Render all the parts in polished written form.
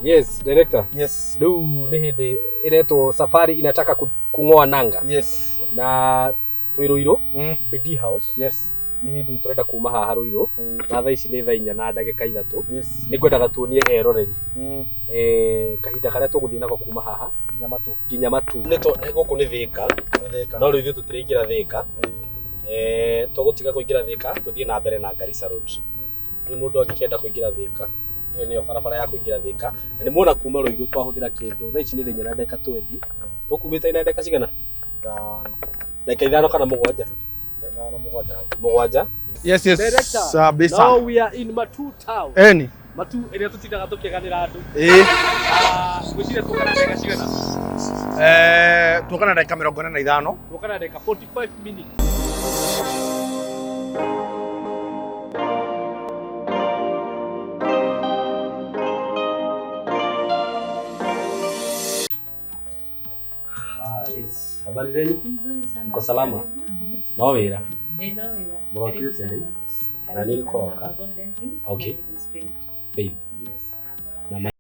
Yes, director. Yes. Leo ni hindi ireto safari inataka kungoa nanga. Yes. Na Twiruiro BD House. Yes. Ni hindi turenda kuma haha Ruiro. Na thaa ici ni thaa 4 na ndagika 3. Yes. Ni kwendaga tuonie eroreri. Kahinda karia tuguthii nako kuma haha nginya matu. Ni to guku ni Thika. No riu tutiraingira Thika. Tugutiga kuingira Thika tuthie na mbere na Garissa Road. Riu mundu angikenda kuingira Thika niyo barabara ya kuingira Thika. Na ni muona kuma Ruiru twahuthira kindu thaa ici ni thenya na ndeka 20. Tukumita ina ndeka cigana? Ndeka 5 kana 7? Mugwanja. Yes, yes. Director. Now we are in Matu town. Eni. Matu ene tutindaga tukiganira andu. Gwicire tukana ndeka cigana? Tukana ndeka 45. Tukana ndeka 45 minutes. Yes. Habari zenu? Mko salama? No wira. No wira. Murokire tene? Na nini koroka? Okay. Faith. Yes. Na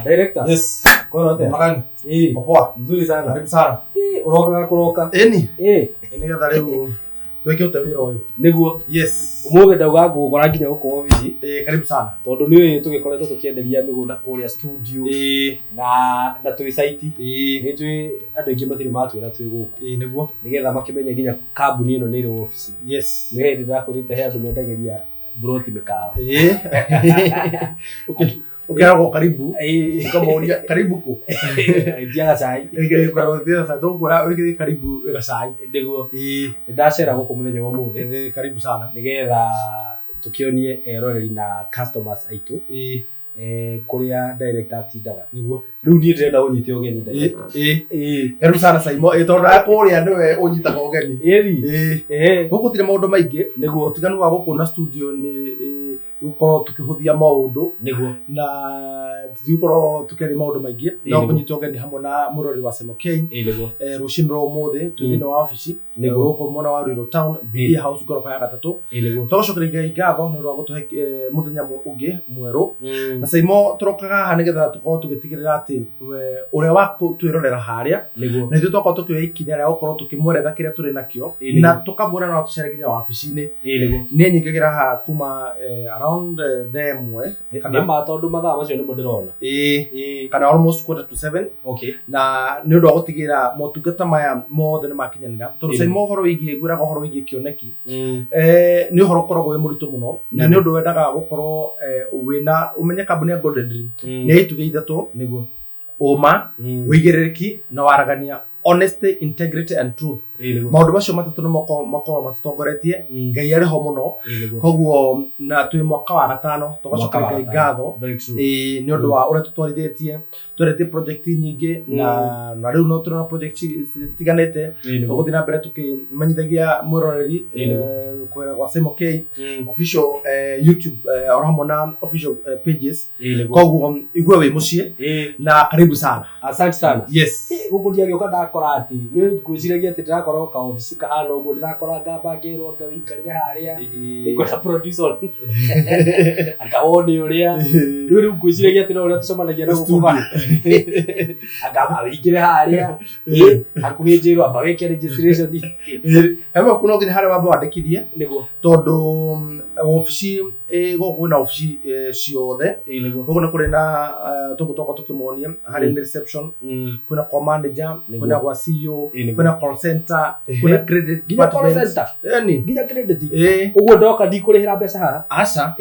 director. Yes. Kwa nini? Makani. Poa. Mzuri sana. Karibu sana. Uroka. Eni. Ni gatha riu tweke utawira uyu. Niguo. Yes. Umuthe ndauga ngugora nginya guko office. Karibu sana. Tondu ni tugikoretwo tukienderia migunda kuria studio. Na twi site. Ni twi andu ingi matiri matwira twi guku. Niguo. Nigetha makimenye nginya kambuni ino ni ri office. Yes. Ni hindi ndakurite he andu mendageria broti mikawa. Ukiragwo karibu. Ukamoria karibu ku. Ndiaga cai. Kwa thia sa tungura wiki karibu gacai. Ndiguo. Ndacera guku muthenya wa muthi. Karibu sana. Nigetha tukionie eroreri na customers aitu. Kuria director atindaga. Niguo. Riu ni ndĩrenda ũnyite ũgeni director. Karibu sana Saimo. Tondu akuria niwe unyitaga ũgeni. Guku tire maundu maingi. Niguo tiganu wa guku na studio ni gukorwo tukihuthia maundu. Niguo. Na tugikorwo tukeri maundu maingi. No kunyita ũgeni hamwe na murori wa Saimo K. Niguo. Ruciini rwa umuthi twini wa office. Niguo. Guku mwana wa Ruiru town BD House gorofa ya 3. Niguo. Tucokereria ngatho ni rwa gutuhe muthenya ungi mweru. Na Saimo turokaga haha nigetha tukorwo tugitigirira ati uria wa twirorera haria na ithu twakorwo tukioya ikinya ria gukorwo tukimweretha kiria turi nakio na tukamwira no tucere nginya wabici-ini ni nyingagira haha kuma around the mwe kana ma tondu mathaa macio nimo ndirona kana almost 7:15. Okay. Na ni undu wa gutigira motungata maya mothe ni makinyanira tondu Saimo horo wigie gwiraga horo wigie kioneki ni horo koragwo wi muritu muno na ni undu wendaga gukorwo wina umenye kambuni ya Golden Dream ni ituge ithatu. Niguo. Uma, wigiriki na waragania, honesty, integrity and truth. Maundu macio matatu ni mako matutongoretie Ngai ari ho muno koguo na twi mwaka wa 5 tugacoka ngatho ni undu wa uria tutwarithitie twerete project nyingi na riu no turona project tiganete tuguthi na mbere tukimenyithagia mwiroreri kwera kwa Saimo K official YouTube or na official pages koguo igwe wi mucie na karibu sana. Asante sana. Yes. Guku ndiagioka ndakora ati ni gwiciragia ati ndakora ka office kahana uguo ndirakora ngamba ngirwo ngawikarire haria ngona producer akawoni uria riu gwiciragia ati no uria tucemanagia na gukuba akaba wikire haria akuhi njiro amba weke registration hema kuno nginya haria wamba wandikithie niguo tondu office goku na office ciothe goku kuri na tugutoka tukimonia hari reception kuna manager kuna kwa CEO kuna call center kuna credit department yani nginya credit uguo ndoka ndikurihira mbeca haha aca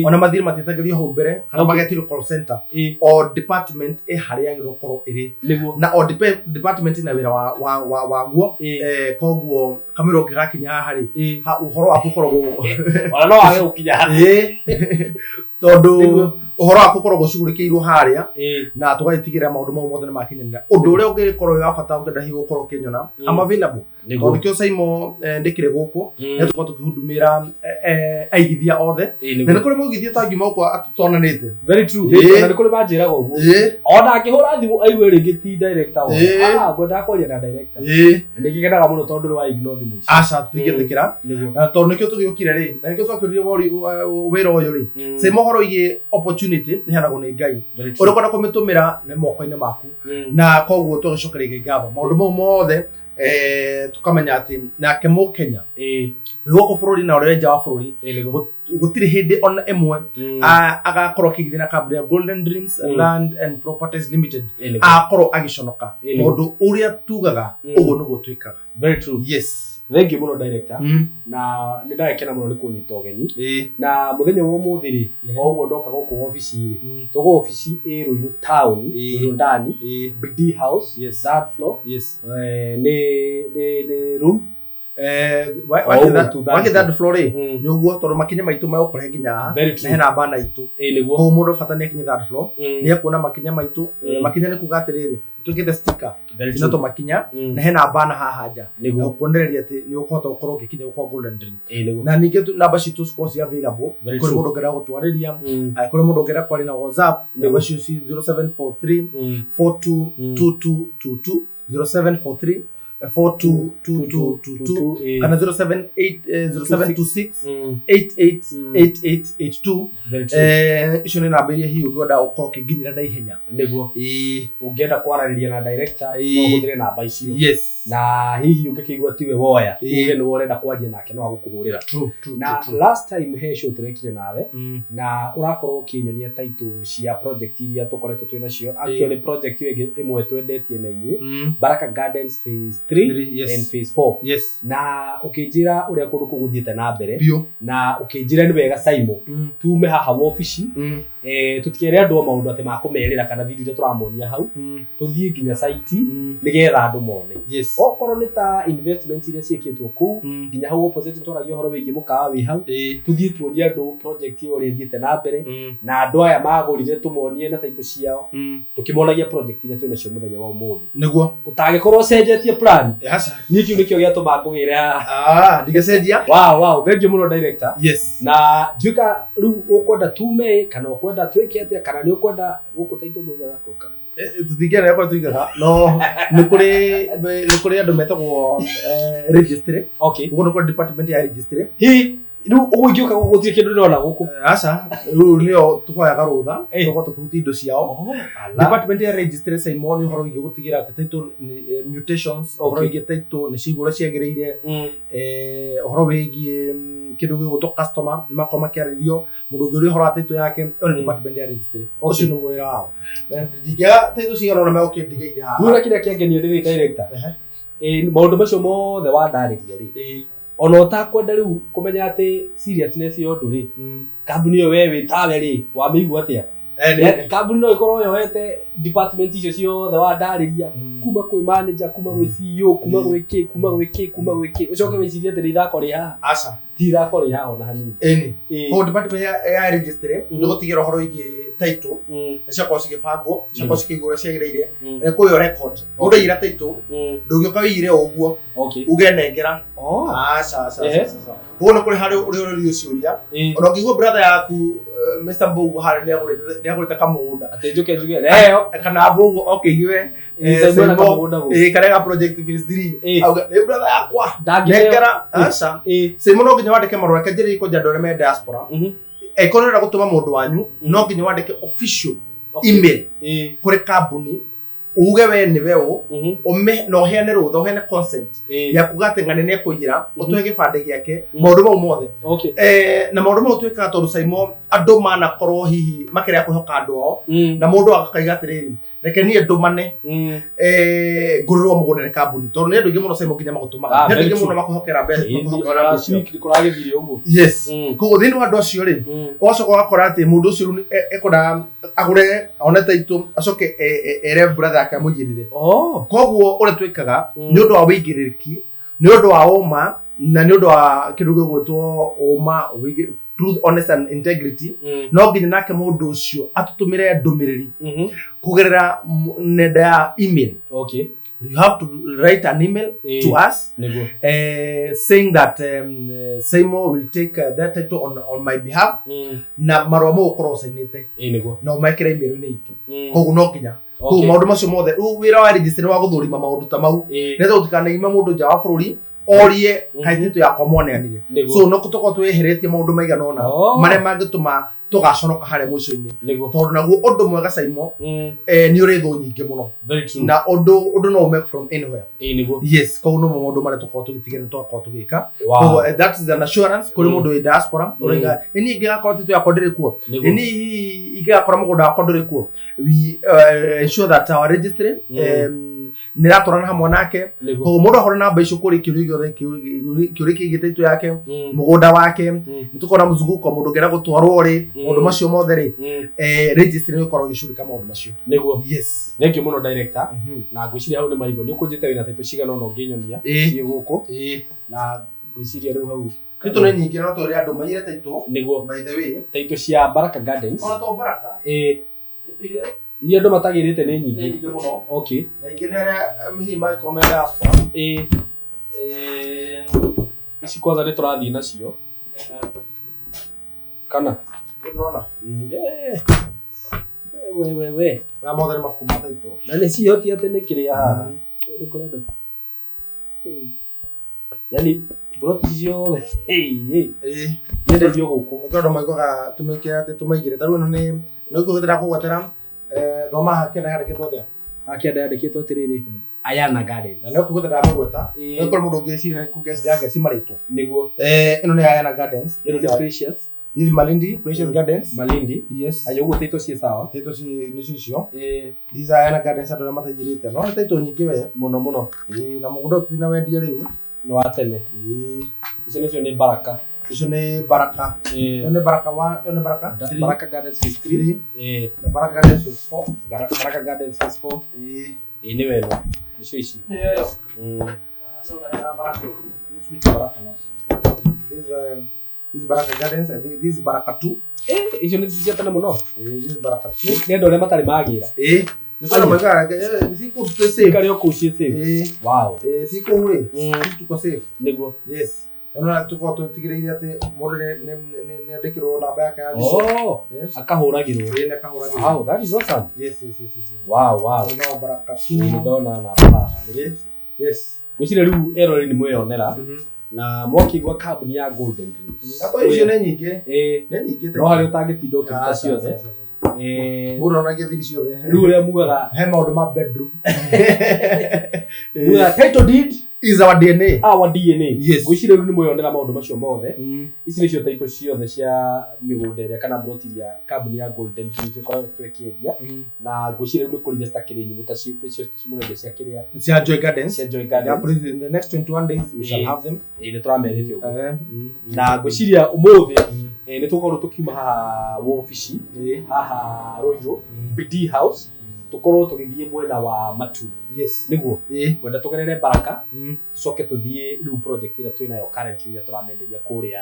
ona mathiri matitagirio ho mbere kana magetiro call center o department haria girokorwo iri na o department na wira wa guo koguo kamero gigakinya haha ri uhoro waku korwo ona no wage gukinya tondu uhoro wa gukorwo gucugurikiirwo haria na tugaitigirira maundu mau mothe nimakinyanira undu uria ungikorwo wa bata ungenda higo gukorwo kinyona am available tondu kio Saimo ndikire guku ne tukorwo tukihundumira aigithia othe na nikuri mugithia tangi moko atutonanite very true na nikuri banjiraga uguo ona akihura thimu aigwe ringi ti director ngwenda kwaria na director ndikigenaga muno tondu wa ignore thimu ici aca tutingitikira na tondu nikio tugiukire ri na nikio twakiririe wira uyu ri Saimo horo igi opportunity ni hanagwo ni Ngai uri kwenda kumitumira ni moko-ini maku na koguo tugicokereria ngaba maundu mau mothe tukamenya ati nake Mukenya wigoko bururi na uri nja wa bururi gutiri hindi ona emwe agakorwo kigithina kambuni ya Golden Dreams Land and Properties Limited akorwo agiconoka tondu uria tugaga uguo niguo twikaga. Very true. Yes. Thank you muno director na ni ndakena muno ni kunyita ugeni na muthenya wa umuthi ri oguo ndoka guku office ri tugo office Ruiru town Ruiru ndani BD house third floor ni room wake that floor ni uguo tondu makinya maitu magukore nginya na hena bana itu ko mundu bata ni kinya that floor ni akuona makinya maitu makinya ni kuga atiriri tukite sticker ino to makinya na hena bana haha nja ukuonereria ati ni ukuhota gukorwo gikinya kwa Golden Dream na ninge namba citu scores available kuri mundu ngera gutwariria kuri mundu ngera kwari na WhatsApp namba citu 0743 422222 0743 422222 kana 0726 888882 icio ni namba iria hiyo ngienda ukorwo kinginyira na ihenya niguo ungienda kwarariria na director no huthire namba icio na hihi ungikigwa tiwe woya uge ni worenda kwaria nake no agukuhurira na last time he show turekire nawe na urakorwo kinyonia title cia project iria tukoretwo twina cio actually project imwe twendetie na inyui Baraka Gardens phase 3 and phase 4 na ukinjira uria kundu kuguthiete na mbere na ukinjira ni wega Saimo tume haha office tutiere andu maundu ate makumerira kana video iria turamonia hau tuthie nginya site nigetha andu mone okorwo ni ta investment iria cieketwo ku nginya hau opposite twaragio horo wigie mukawa wi hau tuthie tuonia andu project iyo ri thiete na mbere na andu aya magurire tumonie na title ciao tukimonagia project iria twina cio muthenya wa umuthi niguo utagikorwo cenjetie plan ni kiu nikio giatuma ngugire ndigecenjia wow thank you muno director na nduka ru ukwenda tume kana ukwenda twike atia kana ni ukwenda guku title muiga gako tutigera yakwa tuigaga no ni kuri andu metagwo registry ugo ni department ya registry Riu uguiuka guthie kindu ndona guku aca riu nio tuhoyaga rutha tugo tukuhuti indo ciao department ya registry Saimo ni horo igutigira ati title mutations horo igi title ni cigura ciagiriire horo wigie kindu gigutu customer makoma kiaririo mundu ngi uri horo title yake on department ya registry ucio ni wira wao ndiga title cigara na meokindiga ire ha ura kiria kiangenia ndi director maundu macio mothe wandariria ri ona utakwenda riu kumenya ati seriousness yo ndu ri kambuni yo we witawe ri wa miigua atia kambuni no ikorwo yoete department icio ciothe wandariria kuma kwi manager kuma kwi CEO kuma gwi ki ucoke wicirie ati ithako ri ha aca ti ithako ri ha ona hanini ho department ya registry ni gutigira horo igi title ciakwa cigibango ciakwa cikigura ciagiriire kuyo record undu ira title ndugioka wigire uguo ugenengera aca wona kuri hari uri ciuria ona ngigwo brother yaku Mr. Mbugu hari ni agurite kamunda atejuke juge leo kana Mbugu iwe karega project phase 3 auga ni brother yakwa ndagera aca Saimo no nginya wandike marua kanjiri ko jandore me diaspora ekonera gutuma mundu wanyu no nginya wandike official email kuri kambuni uge we ni wewe ume no heane rutha uheane consent ya kugate ngane ne kugira utuhe gibande giake maundu mau mothe na maundu mau twika tondu Saimo andu mana korwo hihi makire kuhoka andu ao na mundu akaiga atiriri reke ni ndumane nguriro mugune kambuni tondu ni andu ingi muno Saimo nginya magutumaga ni andu ingi muno makuhokera mbeca kuragithirio uguo koguo thini wa andu acio ri wacoka wakora ati mundu ucio ekona agure one title acoke ere brother aka muyirire koguo ure twikaga ni undu wa wigiriki ni undu wa uma na ni undu wa kindu gigwitwo uma truth, honest and integrity, no nginya nake mundu ucio atutumire ndumiriri kugerera nenda ya email. Okay. You have to write an email to us saying that Seymour will take that title on my behalf na marwa mo cross-inite no maikira email-ini itu koguo no nginya koguo maundu macio mothe wira wa register wa guthurima maundu ta mau netho tukanaima mundu nja wa bururi orie kaititu ya komoneanire so no kutoka tweheretie maundu maigana ona maria mangituma tugaconoka hare mucio-ini tondu naguo undu mwega Seymour ni uri thu nyingi muno na undu no make from anywhere yes koguo no maundu maria tukorwo tugitigire tukorwo tugika koguo that is an assurance kuri mundu wi diaspora uriga ni ingigakorwo titu yakwa ndiri kuo ni ingigakorwo mugunda wakwa ndiri kuo we ensure that our registry niratorana hamwe nake koguo mundu ahore namba icio kuri kiuri giothe kiuri kigitaitu yake mugunda wake nitukona muzunguko mundu ngera gutwarwo ri mundu macio mothe ri registry ni ukorwo gicurika maundu macio niguo yes thank you muno director na ngwiciria hau ni maigo ni ukunjite wina title cigana no nginyonia cie guku na ngwiciria riu hau title ni nyingi no tori andu maire title niguo by the way title cia Baraka Gardens ona to Baraka iria andu matagirite ni nyingi okay na inginere mihi mai komenda hapo ici kwanza ni turathii nacio kana ndona we na mothe mafuku mataito na ni cihoti ati ni kiria haha ni kurenda yani broti ciothe nende dio guku ndondo maigoga tumike ati tumaigire taru no ni no kugira kugwatera thoma hakena yandikitwo atia akenda yandikitwo atiriri Ayana Garden na no kugira mugweta no kor mundu ngecira ku guest yake cimaritwo niguo ino ni Ayana Gardens ino ni Precious this is Malindi Precious Gardens Malindi yes ayo gutito cie sawa tito ci ni cicio these Ayana Gardens andu matajirite no tito nyingi we muno na mugunda tutina wendia riu no atene icio ni Baraka icio ni Baraka ni Baraka wa ni Baraka Baraka Gardens phase 3 na Baraka Gardens phase 4 Baraka Gardens phase 4 ni weno icio ici so Baraka this Baraka this Baraka Gardens I think this Baraka 2 icio ni cia tene muno this Baraka 2 ni andu aria matari magira nisema mwega siku safe kali yo kucie safe wow siku uri tuko safe niguo yes ona tuko tutigiriire ati mundu ni andikirwo namba yake ya akahuragirwo ni akahuragirwo wow that is awesome yes wow no Baraka 2 ndona na haha yes gwiciria riu erori ni mweyonera na mwakigwa kambuni ya Golden Dreams ato icio ni nyingi no hari utangitinda ukita ciothe mundu ona ngithiri ciothe riu ria mugaga he maundu ma bedroom muga title deed is our DNA yes gwiciria riu ni mweyonera maundu macio mothe ici nicio title ciothe cia migunda iria kana broti ya kambuni ya Golden Dreams ikoragwo twekiendia na gwiciria riu ni kuregister kirinyi mutacio murende cia kiria cia Joy Gardens in the next 21 days we shall have them ni turamerithio na gwiciria umuthi ni tukorwo tukiuma haha wobici haha Royal BD House tukorwo tugithie mwena wa Matu yes niguo kwenda tugerere Baraka tucoke tuthie riu project ira twinayo currently ya turamenderia kuria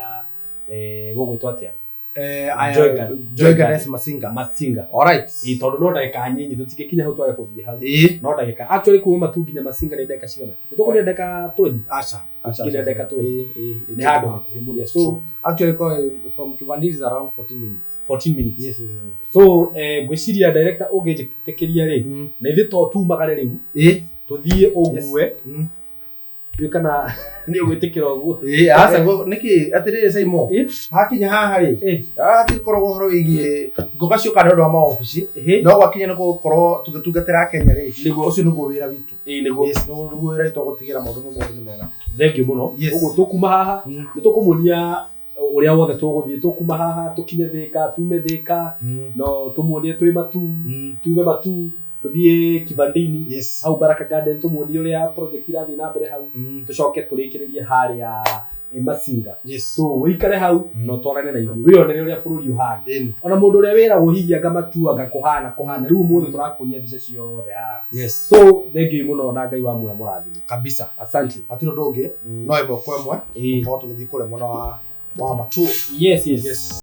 gugwitwa atia Joy Gardens Masinga alright tondu no ndagika nyinyi tutikikinya hau twage kuthie hau no ndagika actually kuma Matu nginya Masinga ni ndagika cigana nitukuria ndagika 20 acha nginya ndagika 20 ni handu so actually from Kivandini is around 14 minutes yes so gwiciria director ugijitekeria ri na ithi to tumagare riu tuthie ugue kana ni ugwitikira uguo acha niki atirire Seymour hakinya haha ri ati korwo horo wigie ngoga cio kana ndo ma office no gwakinya ni gukorwo tugitungatira Kenya ri ucio niguo wira witu niguo yes no wira witu gutigira maundu mothe ni mega thank you muno uguo tukuma haha ni tukumunia uria wothe tuguthie tukuma haha tukinye Thika tume Thika no tumuonie twi Matu tume Matu tuthie Kivandini hau Baraka Garden tumuonie uria project irathi na mbere hau tucoke turikiririe haria Masinga so wikare hau no twarane na ithuĩ wĩonere ũrĩa bũrũri ũhana ona mũndũ ũrĩa wĩragwo hihi anga matua kuhana rĩu mũthĩ tũrakuonia mbica ciothe haha so thank you mũno na Ngai wa mũra mũrathime kabisa asante atiro ndũngĩ no ĩmwe kwa ĩmwe tũgĩthiĩ kũrĩa mwena wa wa matu. Yes.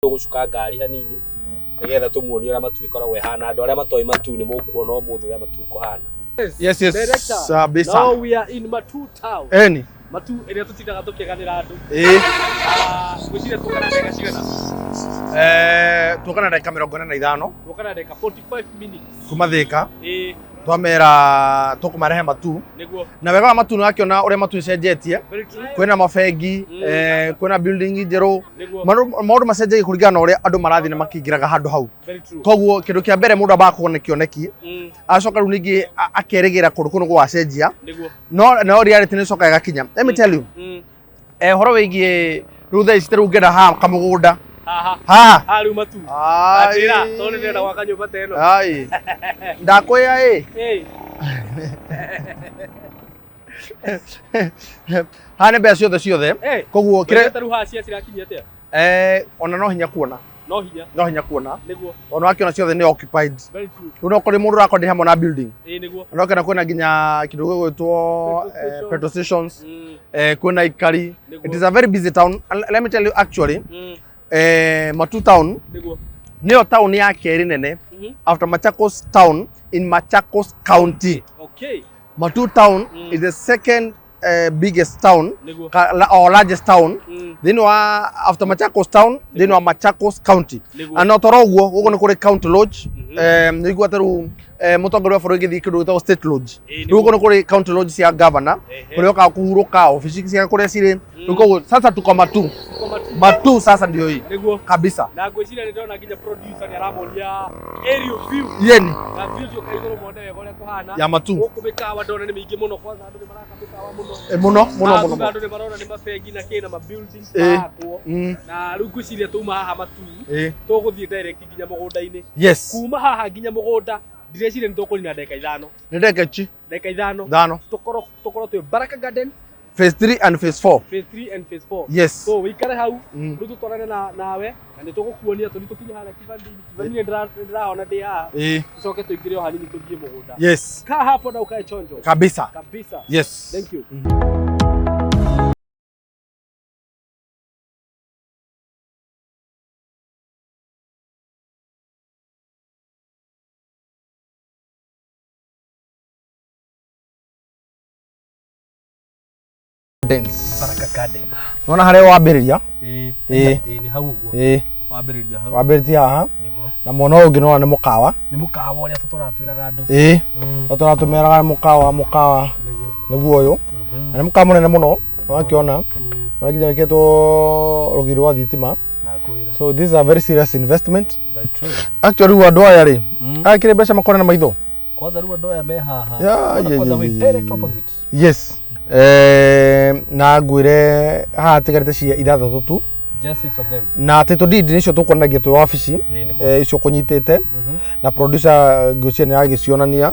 Gucuka ngari hanini nigetha tumuonie uria matu ikoragwo ihana andu aria matoi matu ni mukuona umuthi uria matu kuhana. Yes. Bisa. Now we are in Matu town. Eni. Matu iria tutindaga tukiganira andu. Gwiciria tukana ndeka cigana? Tukana ndeka 45. Tukana ndeka 45 minutes. Kuma Thika. Twamera tukumarehe Matu. Niguo. Na wega wa Matu nakiona uria Matu icenjetie. Kwina mabengi, kwina building njeru. Maundu macenjetie kuringana na uria andu marathi na makingiraga handu hau. Koguo kindu kia mbere mundu amba kuona kioneki. Acoka riu ningi akeregira kundu kunu gwacenjia. No reality ni coka igakinya. Let me tell you. Horo wigie riu thaa ici riu ngenda haha kamugunda. Riu Matu. Atira tone ndenda gwaka nyumba ta ino. Ndakwia hane mbeca ciothe koguo kire riu haha cia cirakinyia atia? Ona no hinya kuona. No hinya kuona. Niguo. Ona wakiona ciothe ni occupied. Riu no kuri mundu rakodi hamwe na building. Niguo. Ona kana kwina nginya kindu gwitwo petrol stations. Kwina ikari. It is a very busy town. Let me tell you actually. Matu town niyo town ya keri nene after Machakos town in Machakos County. Okay. Matu town is the second biggest town or largest town then after Machakos town then Machakos County. And not oguo ugo ni kuri county lodge niguo teru mutongoria wa bũrũri gĩthiĩ kĩndũ gĩtagwo state lodge. Rĩu ũguo nĩ kũrĩ county lodge cia governor kũrĩa ũkaga kũhurũka ofici cia kũrĩa cirĩ. Rĩu koguo sasa tuko Matu sasa ndio hii kabisa. Na ngwĩciria nĩ ndĩrona nginya producer nĩ aramonia aerial view yeni na view cio kaigũrũ mone wega ũrĩa kũhana ya Matu. Gũkũ mĩkawa ndona nĩ mĩingĩ mũno, kwanza andũ nĩ maraka mĩkawa mũno mũno. Andũ nĩ marona nĩ mabengi na kĩna ma buildings makwo na rĩu ngwĩciria tuma haha Matu tũgũthiĩ direct nginya mũgũnda-inĩ. Yes. Kuma haha nginya mũgũnda ndireciria nĩ tũkũrina ndeka 5. Nĩ ndeka chi? Ndeka 5. Tũkorwo twĩ Baraka Garden Phase 3 and Phase 4. Phase 3 and Phase 4. Yes. So wikare hau rĩu tũtwarane nawe na nĩ tũgũkuonia tũthiĩ tũkinye harĩa kibandi-inĩ ndĩrahona ndĩ haha tũcoke tũingĩre o hanini tũthiĩ mũgũnda. Yes. Kaa hapo na ukae chonjo kabisa. Yes. Thank you. Baraka Garden. Nona hare wambiriria Ni hau uguo wambiriria hau wambiriria haha na mwana ungi nona ni mukawa uria turatwiraga andu turatumiraga mukawa niguo uyu na ni mukawa munene muno wakiona wakinya wiketwo rugiri wa thitima. So this is a very serious investment. Very true. Actually wa doya ri akire mbeca makona na maitho kwanza ruwa doya me haha kwanza we direct opposite. Yes. Na ngwire haha tigarite cia ithathatu tu just 6 of them na title deed nicio tukonagia tu office icio kunyitite na producer ngucia ni agicionania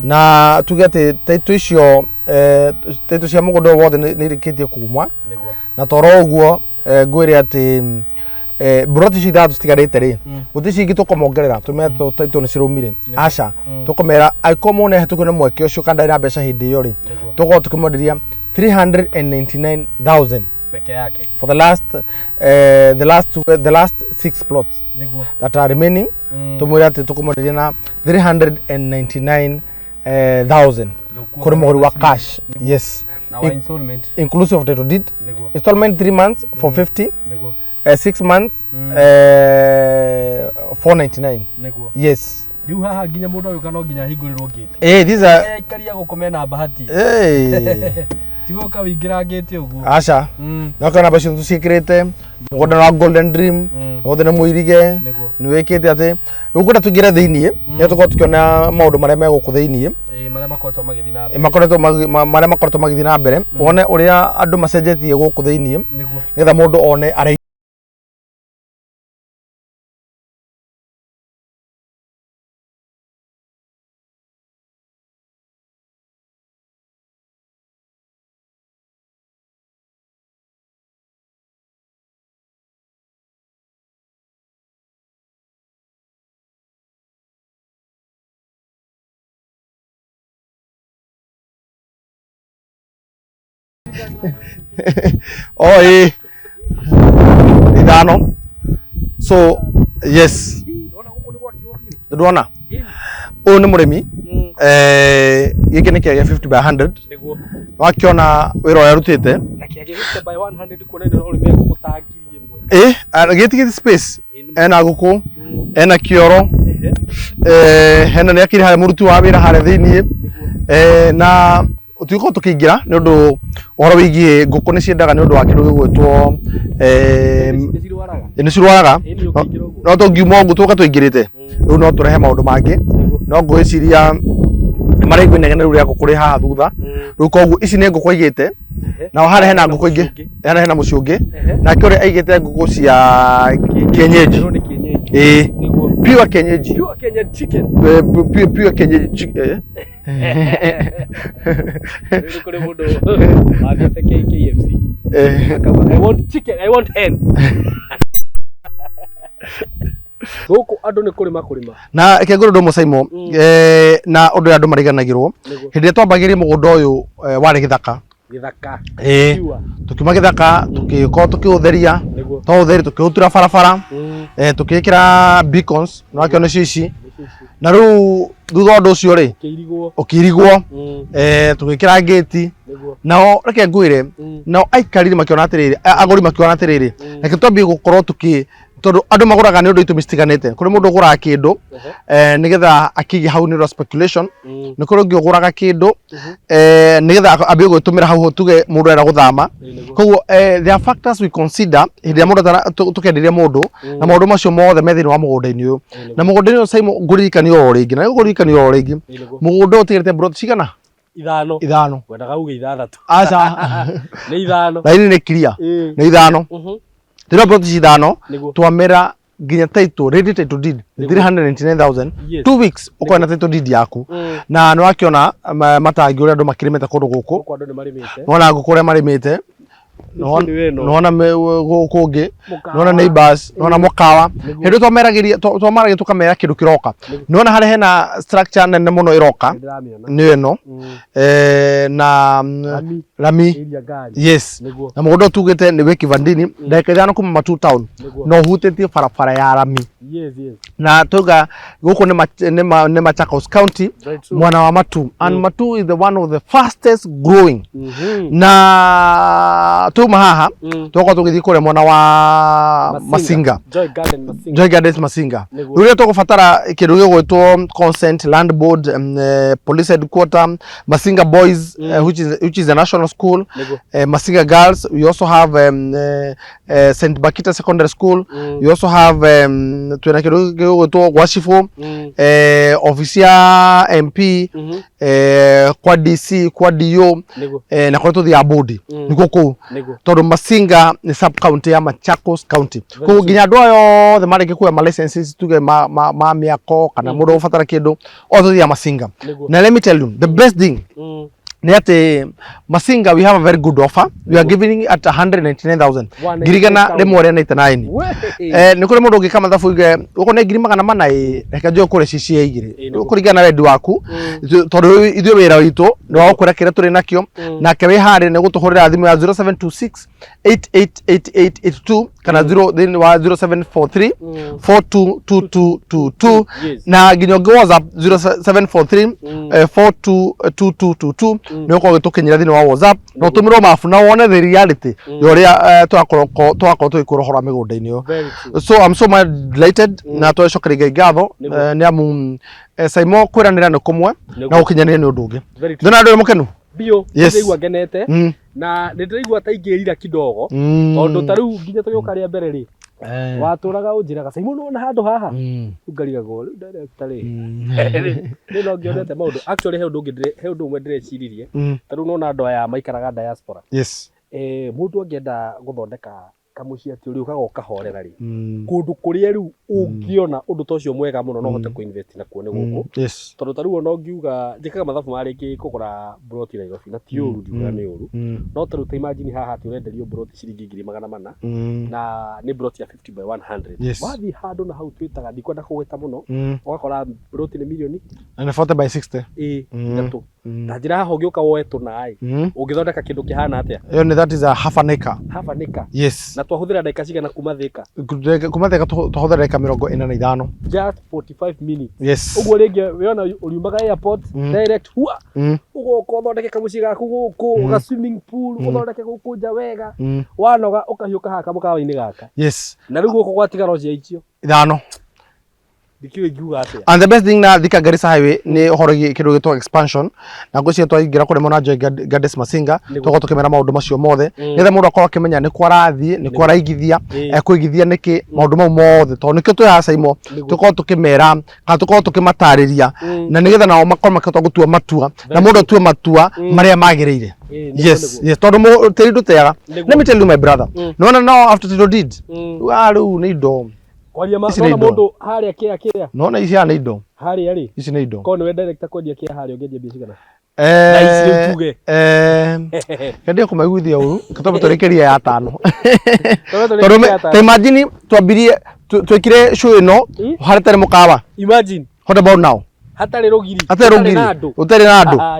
na tugete title icio title cia mugondo wothe ni rikitie kumwa na toro uguo ngwire ati buroti icio ithatu citigarite ri guti cingi tukomongerera tumetwo title ni cirumire aca tukomera aikomone hetukune mweke ucio kana ira mbeca hindi iyo ri tugo tukimonderia 399,000 peke yake for the last 6 plots that are remaining. Tumwira ati tukumonderia na 399,000 kuri moguri wa cash. Yes. Now installment inclusive of title deed. Installment 3 months for 50. 6 months 499. Yes. Riu haha nginya mundu uyu kana nginya hingurirwo gate. These are ikaria gukomena bahati. Tigoka wingira gate uguo. Aca. Na kana bacio tucikirite mugondo wa Golden Dream wothe na muirige ni wikite ati rukuda tugira thiini ni tuko tukiona maundu maria meguku thiini maria makoretwo magithii na maria makoretwo magithii na mbere wone uria andu macenjetie guku thiini nigetha mundu one ari ithano. So yes ndona uyu ni murimi giki ni kiage 50 by 100 wakiona wira uria arutite na kiage 50 by 100 kuona ndio urime gutangirie mwe giti space ena guku ena kioro hena ni akiri hare muruti wa wira hare thiini na tuko tukiingira ni undu uhoro wigie nguku ni ciendaga ni undu wa kindu gigwitwo ni cirwaraga no tungiuma uguo tuka tuingirite riu no turehe maundu mangi no ngwiciria maraigua inegene riu ria nguku ri haha thutha riu koguo ici ni nguku aigite na hare hena nguku ingi hena muci ungi na kiore aigite nguku cia kienyeji pure kienyeji chicken pure kienyeji chicken kule mudo agate KFC I want chicken, I want hen. Goko andu ni kurima na keguru ndo musaimo na undu andu mariganagirwo hindi twambagirie mugundo uyu wari githaka tukiuma githaka tukiko tukiutheria twautheri tukiutura barabara tukikira beacons no akiona cici na riu thutha undu ucio ri ukirigwo tugikira gate nao reke ngwire nao aikarire makiona atiriri aguri makiona atiriri reke twambi gukorwo tondu andu maguraga ni undu itumi citiganite kuri mundu uguraga kindu nigetha akigi hau ni speculation ni kuri ungi uguraga kindu nigetha ambi gwitumira hau tuge mundu era guthama koguo there are factors we consider hindi mundu tukenderia mundu na maundu macio mothe methini wa mugunda-ini uyu na mugunda-ini uyu Simon ngurikani o ringi na ngurikani o ringi mugunda utigirite brot cigana ithano wendaga uge ithathatu aca ni ithano laini ni clear ni ithano tira brot ithano twamera nginya title ready title deed 399,000 2 weeks uko na title deed yaku na no akiona matangi uria andu makirimete kundu guku andu ni marimite nona guku uria marimite nona gukungi nona neighbors nona mukawa hindu twameragiria tukamera kindu kiroka nona hare hena structure nene muno iroka ni eno na Rami yes na mugondo tugite ni weki vandini ndeka ithano kuma Matu town no hutete barabara ya Rami Yes. Na tuga guku ni Machakos County mwana wa Matu, and Matu is the one of the fastest growing. Na tuma haha tuko tugithi kure mwana wa Masinga, Joy Gardens Masinga. Rure tugufatara kindu gigwitwo consent, land board, police headquarter, Masinga Boys, which is a national school, Masinga Girls. We also have St. Bakita Secondary School. We also have tuena kindu gigwitwo Gwashifu, officer MP, kwa DC, kwa DO, na kwa tuthi abodi niko ku tondu Masinga ni sub county ya Machakos County. Ku ginya andu ayo the mareke kuya ma licenses tuge ma miako kana mundu ufatara kindu o tuthi ya Masinga. Na let me tell you the best thing ni ati Masinga we have a very good offer. We are giving at 199,000 girigana rimwe ria 99. Ni kuri mundu ngikama thafu uko na ngiri magana mana reka njoe kure cici igiri kurigana wendi waku tondu ithio wira witu ni wa gukura kire turi nakio nake wi hari ni gutuhurira thimu ya 0726 888882 kana 0743 422222 na ginyoge WhatsApp 0743 422222 ni uko gitukinyira thini wa WhatsApp no tumiro mafu na wone the reality yoria twakoro twikurohora migunda-ini yo. So I'm so much delighted na twacokeriga ngatho ni amu Saimo kwiranira ni kumwe na gukinyanira ni undu ungi ndona andu mukenu bio ndigwa genete na ndirigwa ta ingirira kidogo tondu tariu nginya tuyoka ria mbere ri waturaga unjiraga Saimo nona handu haha ungarigago riu director ri ni no ngionete maundu actually he undu umwe ndireciриrie tariu nona andu aya maikaraga diaspora mundu angienda guthondeka kamucia ati uri ukaga ukahorera ri kundu kuria riu ungiona undu tocio mwega muno no hote kuinvest na kuone guku tondu tariu no ngiuga njikaga mathabu mariki kugura brot Nairobi na ti uru ndiuga ni uru no tariu ta imagine haha ati urenderio brot ciringi 400 na ni brot ya 50 by 100 wathi handu na hau twitaga ndikwenda kugweta muno ugakora brot ni milioni na 40 by 60 ndatu na njira haha ungiuka woe tunai ungithondeka kindu kihana atia iyo ni that is a half an acre na twahuthira dakika cigana kumathika twahuthira dakika 45 just 45 minutes uguo ringi wiona uriumaga airport direct hua ugoka uthondeke kamuci gaku guku ga swimming pool uthondeke guku nja wega wanoga ukahiuka haka mukawa-ini gaka na riu guku gwatigara cia icio ithano dikiwe giuga atia. And the best thing na Thika Garissa Highway ni horo kindu gitwa expansion na ngwiciria twaingira kuri mona Joy Gardens Masinga twako tukimera maundu macio mothe nithe mundu akorwo akimenya ni kwarathie ni kwaraigithia kwigithia niki maundu mau mothe to nikio twa Saimo tukako tukimera kana tukako tukimatariria na nigetha nao makorwo makitwa gutua matua na mundu atue matua maria magirire. Yes tondu tiri nduteaga. Let me tell you my brother no now after the deed riu ni indo kwaria maana mundu haria kia nona ici ana indo haria ri ici ni indo kono we director kwendia kia haria ungeje bici kana na ici utuge kendia kumaiguithia uru katobe turekeria ya 5 to imagine twambirie twikire show ino haratari mukawa imagine what about now hatari rogiri utari na andu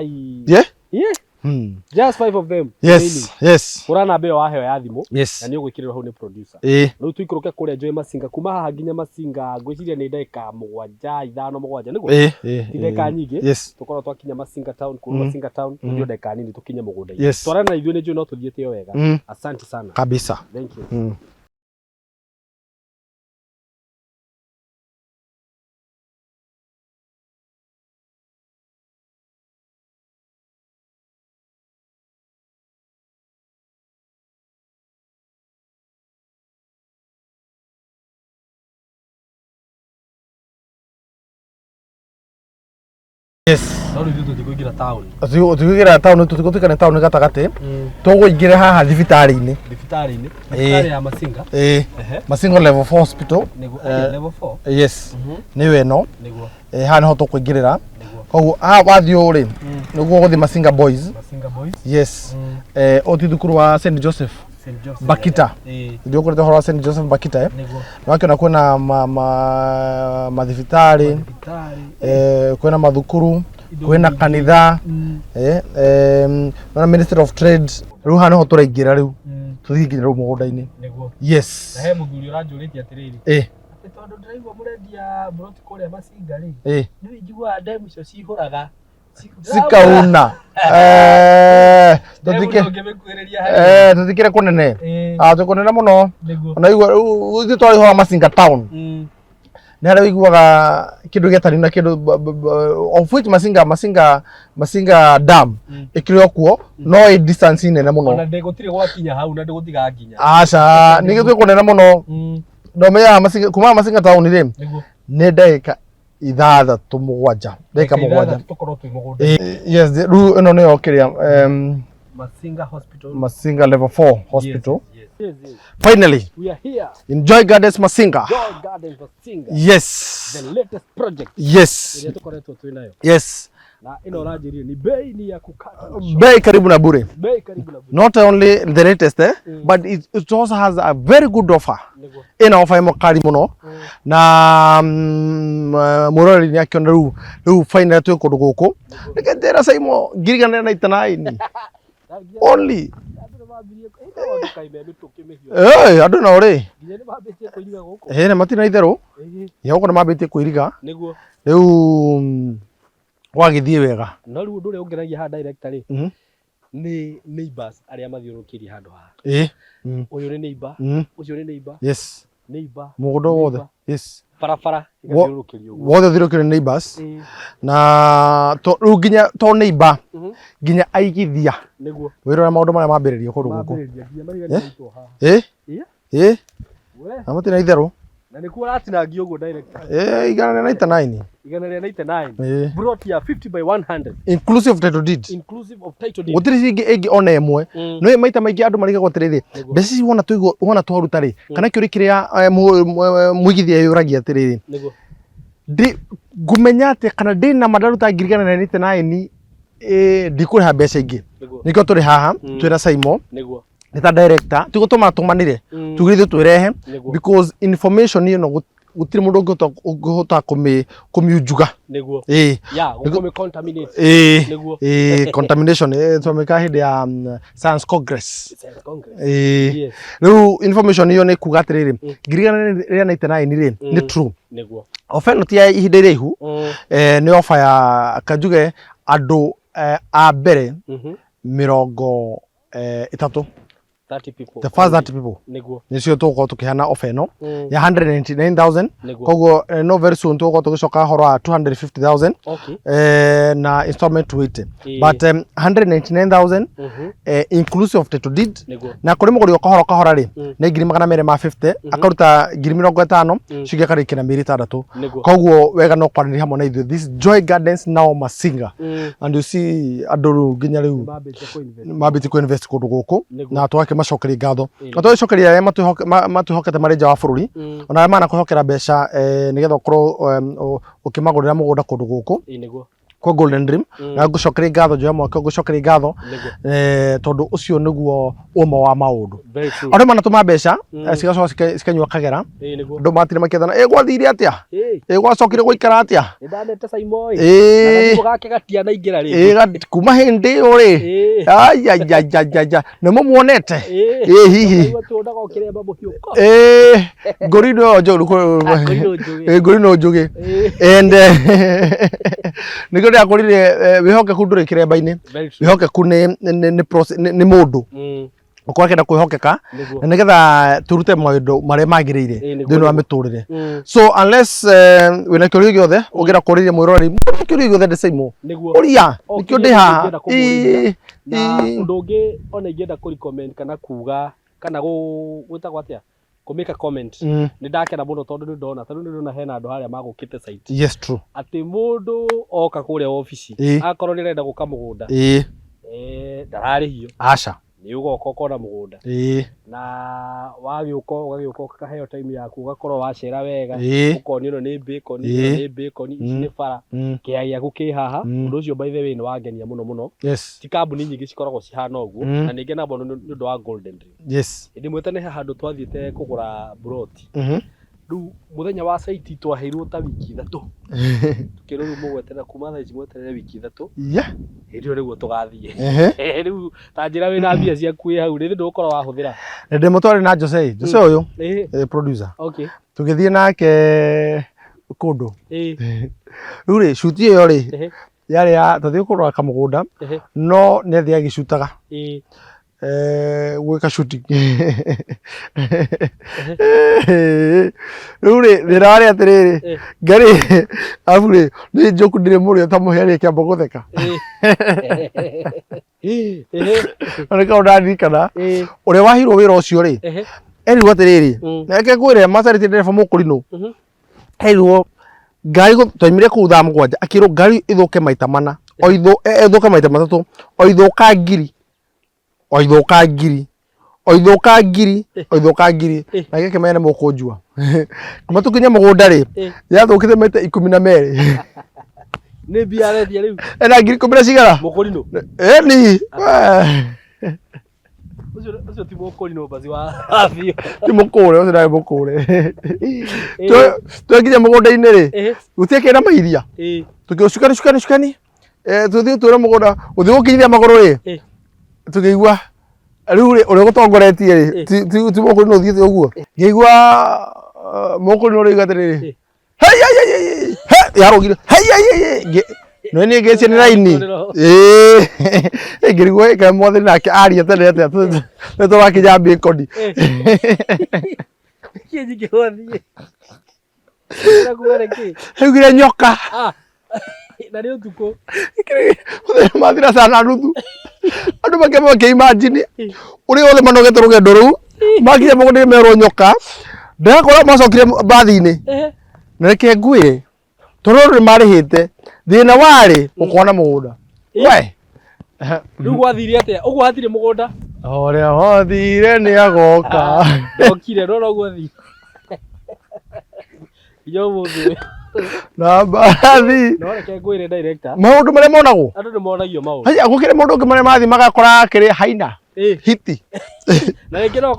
just 5 of them yes urana beo waheo ya thimu na ni ugwikirira hau ni producer no tuikuruke kuria Joy Masinga kuma haha nginya Masinga ngwiciria ni ndeka 7 5 niguo ti ndeka nyingi tukorwo twakinya Masinga town kuma Masinga town ndio ndeka nini tukinye mugunda-ini twarana ithuĩ ni njui no tuthiĩte o wega asante sana kabisa thank you tukuingira town tutikane town gatagati tuguingire haha thibitari-ini ya Masinga Masinga level 4 hospital level 4 niwe no haha niho tukuingirira koguo wathio ri niguo guthi Masinga Boys oti thukuru wa St Joseph Bakita ndio kurete horo St Joseph Bakita wakiona kuna mathibitari kuna mathukuru kwena kanitha na Ministry of Trade riu hano ho turaingira riu tuthingira riu mugunda-ini na he muthuri uranjuritie atiriri tondu ndiraigua murendia broti kuria Masinga ri ni njigua ndemu icio cihuraga cikauna tutikire kunene tukunene muno ona igua uthi twari ho Masinga town na rä iguaga kindu gätari na kindu of which Masinga dam ikiri okuo no i distance nene muno ona ndegutire gwakinya hau na ndegutigakinya aca ni gitwe kunene muno ndomenya Masinga kuma Masinga town ri ni ndagika 6-7 ndagika 7 tukorwo twi mugunda yes ru ino ni yokiria Masinga level 4 hospital. Yes. Finally, we are here in Joy Gardens Masinga. Yes. The latest project. Yes. Yes. Na ino rajiri ni bei ni ya kukata. Bei karibu na bure. Bei karibu na bure. Not only the latest but it also has a very good offer. Ina offer mo kari muno na murori ni akiona ru final tu ko guku. Nikendera saimo girigana na itanaini. Only andu na uri he matina itheru yauko na mambite kuiriga niguo riu wagithie wega no riu ndu ri ungeragia ha director ri ni neighbors aria mathiurukirie handu ha uyu ni neighbor ucio ni neighbor yes neighbor mugundo wothe yes barabara igathiurukirio wothe thiurukirio neighbors na to riu nginya to neighbor nginya aigithia niguo wirora maundu maria mambiririo kundu guku amatina itheru na niku aratinangia uguo director igana na 99 brought ya 50 by 100 inclusive of title deed gutiri cingi ingi ona emwe no maita maingi andu mariga gutirithi mbeci wona twaruta ri kana kiuri kiria muigithia yuragia atiriri ndi ngumenya ati kana ndi na madaruta ngirigana na 99 ndikuriha mbeca ingi nikio turi haha twira Saimo nita director tigutuma tumanire tugithe twirehe because information ino gutiri mundu ungihota kumiujuga niguo gukume contaminate niguo contamination tumeka hindi ya science congress yes riu information iyo ni kuga atiriri ngirigana ria 99 ri ni true niguo offer ti ya ihinda irihu ni offer ya kajuge andu a mbere 30 people the first 30 people niguo nicio tuko tukihana offer no ya 199,000 koguo no very soon tuko tugicoka horo 250,000 na installment 280 but 199,000 inclusive of title deed na kuri muguri kahora ri na 250 akaruta 50,000 cigia karikina miri 3 koguo wega no kwarani hamwe na ithu this Joy Gardens now Masinga and you see aduru ginya riu mabiti ku invest kundu guku na twake macokeri ngatho na twicokeria aria matwihokete mari nja wa bururi ona aria mana kwihokera mbeca nigetha ukorwo ukimagurira mugunda kundu guku kwa Golden Dream na ngucokeria ngatho njoya mwake ngucokeria ngatho tondu ucio niguo uma wa maundu aria manatuma mbeca cigacoka cikanyua kagera ndu matire makethana gwathire atia gwacokire guikara atia ndanete Saimo na ndugo gake gatiana ingira ri kuma hindi uri ja ni mumonete hihi ngorino njugi and ndio akorire wihokeku nduri kiremba-ini wihokeku ni mundu ukorwo kenda kwihokeka na nigetha turute maundu maria magirire thini wa miturire so unless wina kiuria giothe ugira kuriria mwirori kiuria giothe Saimo uria nikio ndi haha na undu ungi ona ingienda ku recommend kana kuga kana gwitagwo atia kumeka comment ni ndakena muno tondu ni ndona hena andu haria magukite site yes true ati mundu oka kuria office akorwo ni renda guka mugunda ndararihio aca ni ugoka ukona mugunda na wagiuka ukaheo time yaku ugakorwo wacera wega ukoni no ni bacon ici ni bara kia giaku ki haha undu ucio by the way ni wangenia muno yes ti kambuni nyingi cikoragwo cihana uguo na ninge nabo nundu wa Golden Dream yes ndi mwetane handu twathiete kugura broti riu muthenya wa site twaheirwo ta wiki 3 tukiro riu mugweterera kuma thaa ici mweterere wiki 3 ndio riguo tugathie riu ta njira wina mbia ciaku hau ri ndu ukora wahuthira ndi mutwari na Jose uyu producer tugithie nake kundu riu ri shuti iyo ri yari ya tathio kurwa kamugunda no ne thia gicutaga gwika shooting riu ri ndirari atiriri ngari afuri ni joku ndire murio ta muheri kiamba gutheka ona kaunda ndikana uria wahirwo wira ucio ri erirwo atiriri nake kwire masariti ndereba mukurino erirwo ngari twaimire kuu thaa mugwanja akirwo ngari ithuke maita mana ithuke maita matatu oithuka ngiri nake kimene mukunjua kuma tukinya mugunda ri yathukite maita 12 ni biare dia riu ena ngiri 10 cigara mukurino ni ucio ti mukurino bazi wa afio ti mukure ucio ndai mukure twakinya mugunda-ini ri gutie na mairia tukiucukani tuthii tura mugunda uthii gukinyithia maguru ri tukigua riu ri uria gutongoretie ri ti mukurino uthiite uguo ngigua mukurino ri gatiriri yarugire no ni ngeci ni raini ngirigwo ka mothe nake aria tene ate ne to wakinya bikoni kiji kihothie na kuwereki hugire nyoka na rio tuko mathira sana nuthu andu make imagine uri ole manogete rugendo ru makinya mugundi merwo nyoka ndakora macokire bathi-ini na reke ngwire tororo marihite thina wari ukona mugunda we riu gwathire atia uguo hatire mugunda oria hothire ni agoka okire no gwathire yo muthu na bathi no reke ngwire director maundu maria monagwo andu ni monagio maundu haya gukire mundu ungi maria mathi magakora akiri haina hiti na reke no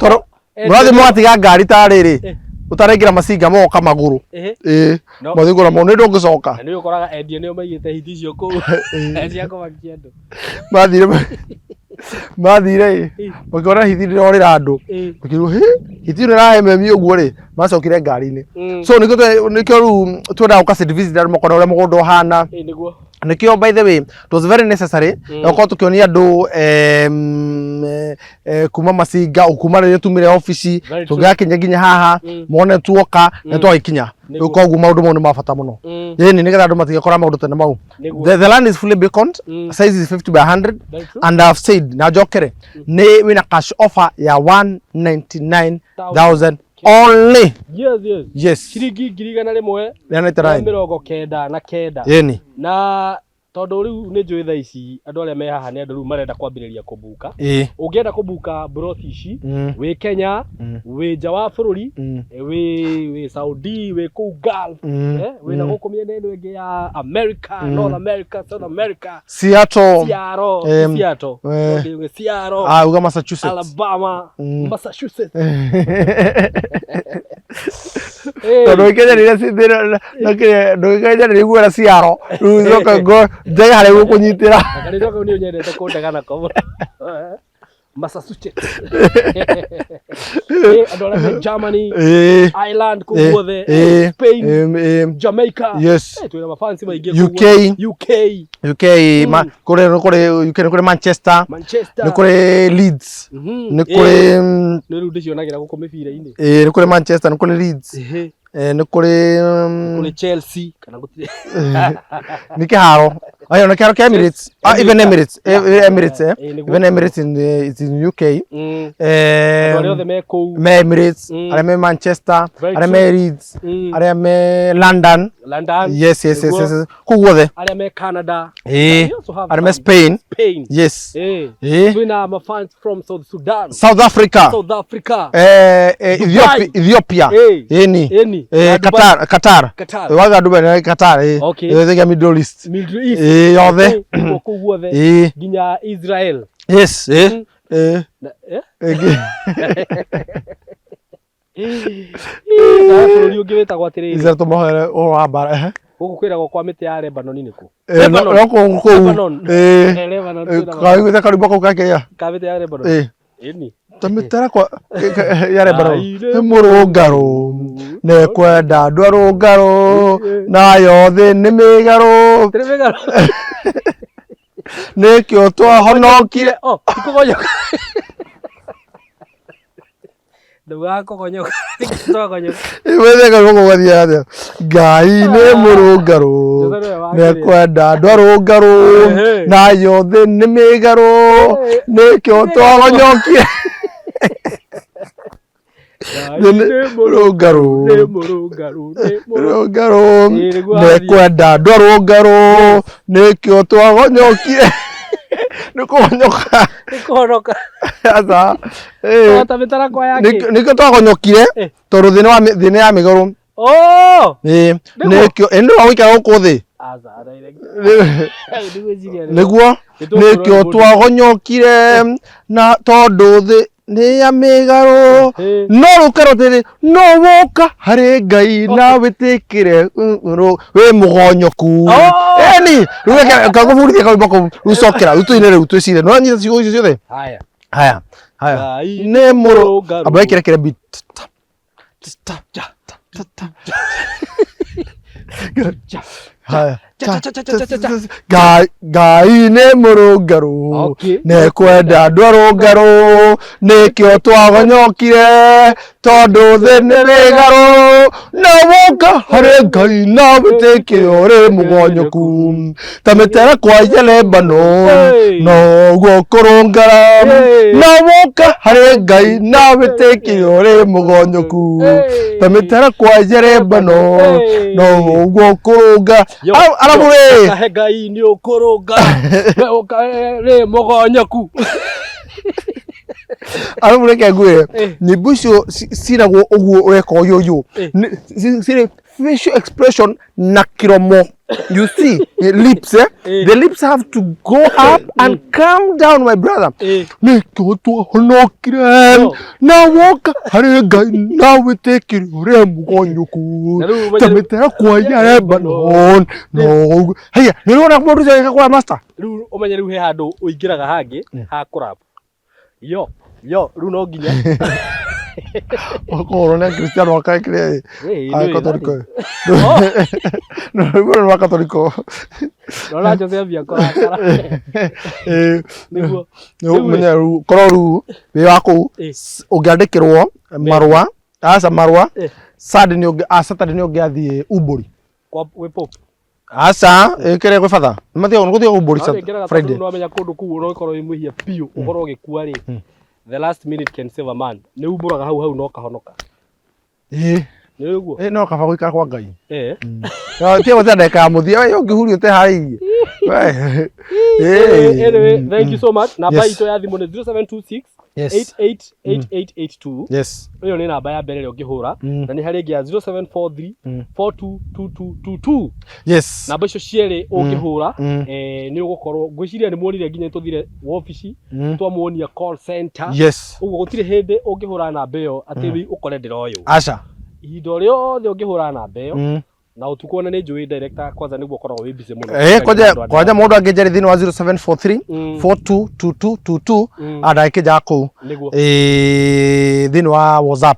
murathi mwatiga ngari ta riri utarengira macinga moka maguru mathi ngura mo ni ndungicoka na ni ukoraga endia nio maigite hiti cio kuu cia kumakia andu mathire makora hiti ndirorira andu makirwo hiti ni rahe memi uguo ri macokire ngari-ini so nikio riu twenda guka site visit andu makona uria mugunda uhana niguo nikio by the way it was very necessary na ko tukionia andu kuma macinga ukuma riria tumire office tugakinya nginya haha mone tuoka na twakinya uko ugu maundu mo ni mabata muno yeni nigetha andu matigekora maundu tene mau the land is fully beaconed size is 50 by 100 and I've said na jokere ni wina cash offer ya 199,000 only yes shiringi ngiri igana rimwe na 99 yeni na tondu riu ni njui thaa ici andu aria me haha ni andu riu marenda kwambiriria kubuka ungienda kubuka broti ici wi Kenya wi nja wa bururi wi Saudi wi ku Gulf wi na guku miena ino ingi ya America North America South America Seattle uga Massachusetts Alabama Massachusetts tondu Kenya ni sindira na Kenya ndo Kenya ni gwera ciaro riu zoka go ndege hari gukunyitira akari zoka ni unyendete kundaga na komo Massachusetts adora Germany Ireland kuwothe Spain Jamaica yes twina mafansi maingi UK kure kure Manchester ni kure Leeds ni kure ni rundi cionagira guko mibira-ini ni kure Manchester ni kure Leeds ni kure Chelsea kana gutire ni kiharo ayo na kiharo Emirates even Emirates even Emirates it's in UK othe me kou me Emirates aria me Manchester aria me Leeds aria me London yes kuguothe aria me Canada aria me Spain yes twina ma fans from South Africa Ethiopia eni Qatar waga Dubai Qatar the Middle East yothe kuguothe ginya Israel yes bururi ungi witagwo atiriri Israel tumohere wa bara guku kwiragwo kwa miti ya Lebanon niku Lebanon kai karibu kwa Kenya ka miti ya Lebanon eni Tamitara kwa yare baro murungaro ne kwenda andu arungaro na yothe ni migaro nikio twahonokire tikugonyoka ndugakugonyoka twagonyoka wethega gugothia atia Ngai ni murungaro ne kwenda andu arungaro na yothe ni migaro nikio twahonokire Murungaro ne kwenda andu arungaro nikio twahonyokire nikugonyoka asa nikio twahonyokire tondu thina ya migaro nikio indi wawikara guku thi niguo nikio twahonyokire na tondu thi ni ya migaro no rukero tiri no woka hari Ngai na witikire we mugonyoku eni ruke kagufurithia kabako rusokera rutuine ru twicire no nyita cigo icio ciothe haya ni muru abekire kire beat haya Ngai ni murungaro ne kwenda andu arungaro nikio twahonyokire tondu thi ni migaro na woka hari Ngai na witikire uri mugonyoku tamitera kwa Lebano no guo kurungara na woka hari Ngai na witikire uri mugonyoku tamitera kwa Lebano no guo kurunga aramure Ngai ni ukurunga ri mugonyoku aramure kengwe nyimbo icio ciragwo uguo weka uyu cire facial expression na kiromo. You see, lips, the lips have to go up and come down, my brother. Nikio twahonokire na woka hari Ngai na witikire uri mugonyoku tamitera kwa Lebano no haya nirona mundu cio kwa master riu umenye riu he handu uingiraga hangi ha kurap yo riu no nginya Corona Cristiano wakaikire católico no bueno wa católico no la Jose via korakara niguo menya kororu we wako ungiandikirwo marwa asa marwa Saturday ni ungiathie Umburi kwa we pop asa ikere gwe father mathio nguthie Umburi Friday no amenya kundu ku no ikorwo imuhia piu ukorwo gikua ri the last minute can save a man ni umburaga hau no kahonoka niguo no kaba guikara kwa Ngai tie wote ndeka muthia we ungihurio te haririe anyway thank you so much namba ito ya thimu ni 0726 888882 yes iyo ni namba ya mbere ĩrĩa ũngĩhũra na ni hari ngia 0743 422222 yes namba icio cierĩ ũngĩhũra ni ũgũkorwo ngwĩciria ni muonire nginya tũthire wobici twamuonia call center yes ũguo gũtirĩ hĩndĩ ũngĩhũra namba ĩyo atĩ ũkore ndĩroywo aca ihinda rĩothe ũngĩhũra namba ĩyo na utuko na njui director kwanza niguo koragwo wi busy muno kwaja mundu angejari thini wa 0743 422222 adaikija ku thini wa WhatsApp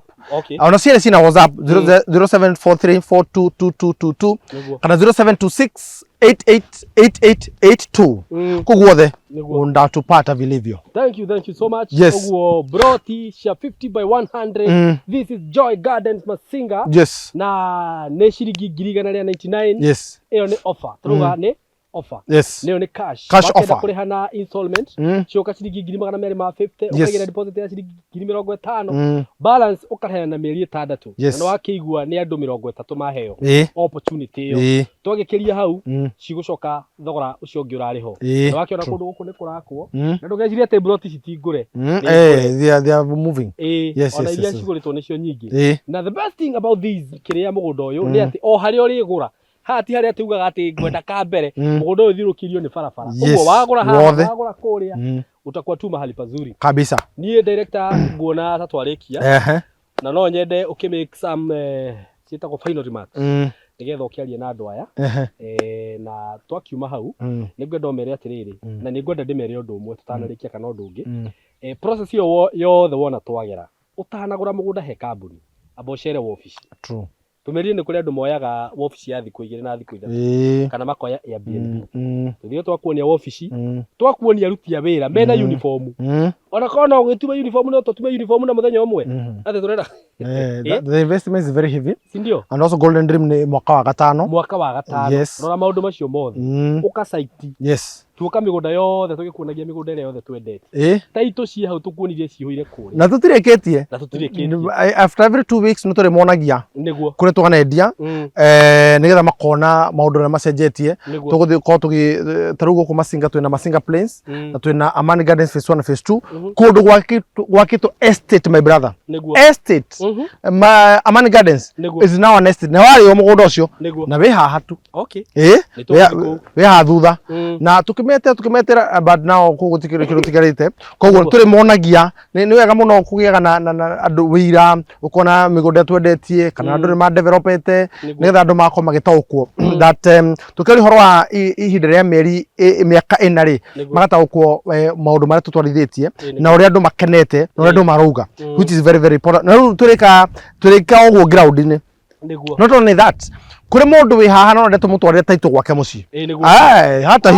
ona ciere cina WhatsApp 0743 422222 kana 0726 888882 kuguothe undatupata vilivyo. Thank you so much. Yes. Oguo broti sha 50 by 100. This is Joy Gardens Masinga. Yes. Na ne shiringi 199. Yes. Eyo ni offer. Turuga ni offer. Yes. Neo ni cash. Cash offer. Kuriha na installment. Cioka shiringi 250. Ukagira deposit ya shiringi 50. Balance ukaheana na mieri 6. Yes. Na wakigua ni andu 30 maheo. Opportunity yo. Twagekeria hau cigucoka thogora ucio ngi urariho. Na wakiona kundu guku ni kurakwo. Na ndugeciria ate broti citingure. They are moving. Yes. Ona iria ciguritwo nicio nyingi. Na the best thing about these kiria mugunda uyu ni ati o hari uri gura hati haria tugaga ati ngwenda ka mbere mugunda uyu thirukirio ni barabara. Uguo wagura haha wagura kuria utakuwa tu mahali pazuri kabisa. Nie director nguona tatwarikia na no nyende ukimake some cietagwo final remarks. nigetha ukiarie na andu aya na twakiuma hau ningwenda umere atiriri na ningwenda ndimere undu umwe tutanarikia kana undu ungi process yo yothe wona twagera utanagura mugunda he kambuni amba ucere wabici true tumerie ni kuri andu moyaga wabici ya thiku 2 na thiku 3 kana makoya Airbnb tuthio twakuonia wabici twakuonia aruti a wira mena uniform ona kona ugituma uniform no tutume uniform na muthenya umwe ate turera the investment is very heavy sindio and also Golden Dream ni mwaka wa 5 yes rora maundu macio mothe uka site yes tuoka migunda yothe tugikuonagia migunda ire yothe twendete taito cie hau tukuonirie cihoire kuri na tutireketie after every 2 weeks no turi monagia niguo kuri twanendia nigetha makona maundu na macenjetie tuguthi ko tugi tarugo ku Masinga twina Masinga Plains na twina Amani Gardens phase 1 na phase 2 kundu gwakito estate my brother estate Amani Gardens is now an estate na wari o mugunda ucio na we haha tu okay we haha thutha na tukimetera but now kugutikira kirutigarite koguo turi monagia ni wega muno kugiaga na andu wira ukona migunda twendetie kana andu ma developete nigetha andu makoma magitaukwo that tukiri horo wa ihinda ria mieri miaka 4 ri magataukwo maundu maria tutwarithitie na uri andu makenete na uri andu marauga which is very very important na turika ogwo ground ni not only that kuri mundu wi haha no ndeto mutwarire taito gwake muci hata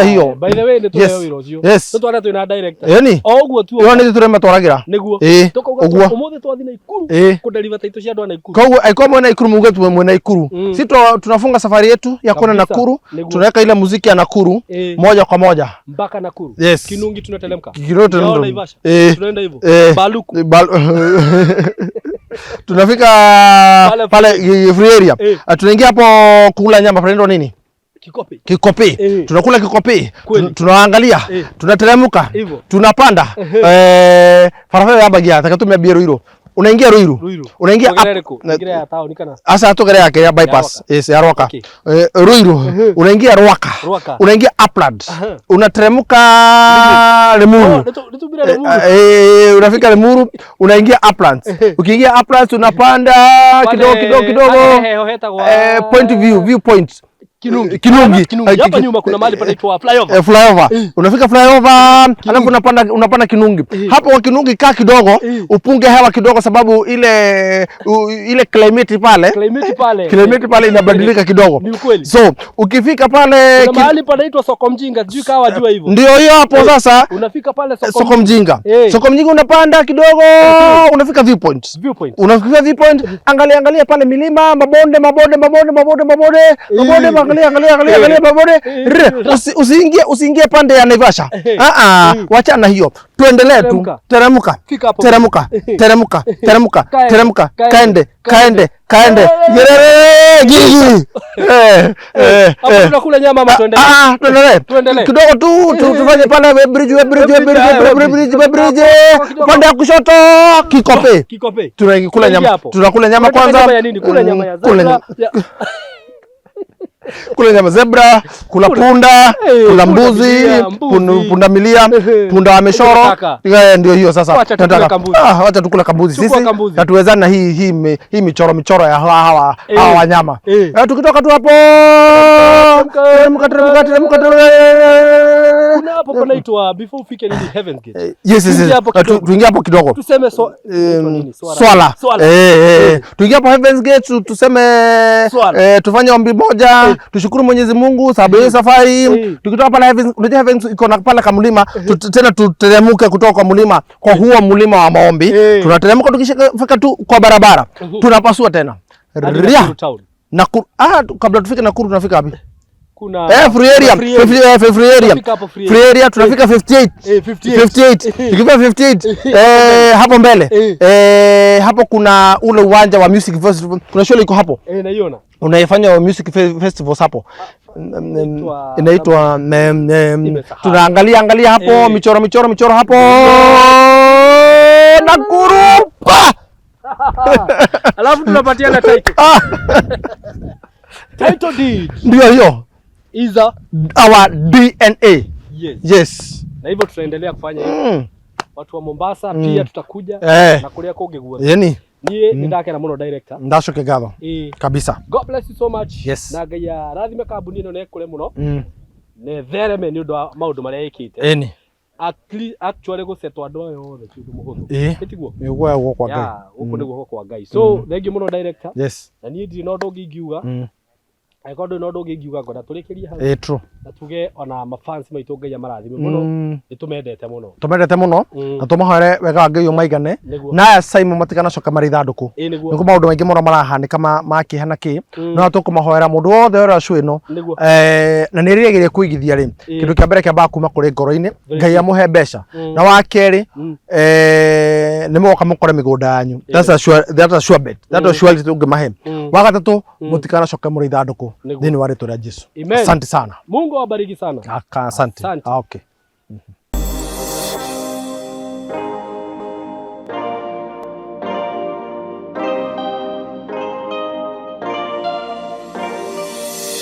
hiyo by the way nituwe wira ucio tutwara twina director ogwo tu yo ni turema twaragira niguo ogwo umuthi twathi na Ikuru kudeliver taito cia andu na Ikuru koguo aiko mwena Ikuru muge tu mwena Ikuru si tunafunga safari yetu ya kwenda Nakuru tunaweka ile muziki ya Nakuru moja kwa moja mpaka Nakuru Kinungi tunatelemka tunaenda hivyo Baluku tunafika pale free area tunaingia hapo kula nyama pale ndo nini Kikope tunakula Kikope tunaangalia tunateremka tunapanda farafara ya bagia takatumia Ruiru unaingia Ruiru unaingia asa tokere yake ya bypass ya Rwaka Ruiru unaingia Rwaka unaingia Upland unateremka Limuru unafika Limuru unaingia Upland ukiingia Upland unapanda kidogo point viewpoint Kinungi hapa nyuma kuna mahali panaitwa flyover unafika flyover alafu unapanda Kinungi hapo kwa Kinungi kaa kidogo upunge hewa kidogo sababu ile climate pale inabadilika kidogo so ukifika pale kuna mahali panaitwa Soko Mjinga sijui kawa jua hivyo ndio hiyo hapo sasa unafika pale Soko Mjinga unapanda kidogo unafika viewpoint unafika viewpoint angalia pale milima mabonde angalia babore usiingie pande ya Naivasha wachana hiyo tuendelee tu teremka kaende gigi hapo tunakula nyama ama tuendelee kidogo tu tufanye pale bridge pande ya kushoto Kikope tunakula nyama kwanza kula nyama zebra, kula punda, kula mbuzi, punda milia, punda wa meshoro. Ndio hiyo sasa. Wacha tukula kambuzi sisi. Na tuwezana hii michoro ya hawa wanyama. Tukitoka tu hapo teremka. Kuna hapo panaitwa before ufike ni Heaven's Gate. Yes. Tuingia hapo kidogo. Tuseme swala. Tuingia hapo Heaven's Gate tuseme tufanye ombi moja. Tushukuru Mwenyezi Mungu sababu hii safari tukitoka pale Heavens iko na pale kama mlima tena tuteremke kutoka kwa mlima kwa huo mlima wa maombi tunateremka tukishafika tu kwa barabara tunapasua tena Nakuru kabla tufike Nakuru tunafika wapi kuna free area tunafika 58 tukifika 58 hapo mbele hapo kuna ule uwanja wa music festival kuna shule iko hapo naiona unaifanya music festivals hapo inaitwa tunaangalia hapo michoro hapo Nakuru alafu tunapatiana title deed ndio hiyo is our DNA yes na hivyo tutaendelea kufanya hivyo watu wa Mombasa pia tutakuja na kulia kwa ugegua Niĩ nĩndakena mũno director. Ndacoke ngatho. Kabisa. God bless you so much. Yes. Na Ngai arathime kambuni ĩno na ĩkũre mũno. Na thereme nĩ ũndũ wa maũndũ marĩa ĩkĩte. Ĩni. Actually gũcetwo andũ ayo othe ti ũndũ mũhũthũ. Ĩtiguo. Nĩ guoko kwa Ngai. Gũkũ nĩ guoko kwa Ngai. So thank you mũno director. Yes. Na niĩ ndirĩ na ũndũ ũngĩ ingiuga. Agĩkorwo ndũrĩ na ũndũ ũngĩ ingiuga ngwenda tũrĩkĩrie hau. True. Na tuge ona mafans maitũ Ngai amarathime mũno. Nĩtũmendete mũno. Tũmendete mũno na tũmahoere wega wa Ngai ũmaigane. Na aya Simon matikanacoka marĩ ithandũkũ. Nĩguo maũndũ maingĩ mũno marahanĩka makĩhana kĩ. No tũkũmahoera mũndũ wothe ũrĩa show ĩno. Na nĩ rĩrĩgĩrĩire kũigithia rĩ. Kĩndũ kĩa mbere kĩambaga kuma kũrĩ ngoro-inĩ. Ngai amũhe mbeca. Na wa kerĩ nĩ mũgoka mũkore mĩgũnda yanyu. That's a sure bet. That is surely tũngĩmahe. Wa gatatũ mũtikanacoka mũrĩ ithandũkũ. Thĩinĩ wa rĩtwa rĩa Jesũ. Asante sana. Mungu awabariki sana. Asante. Okay.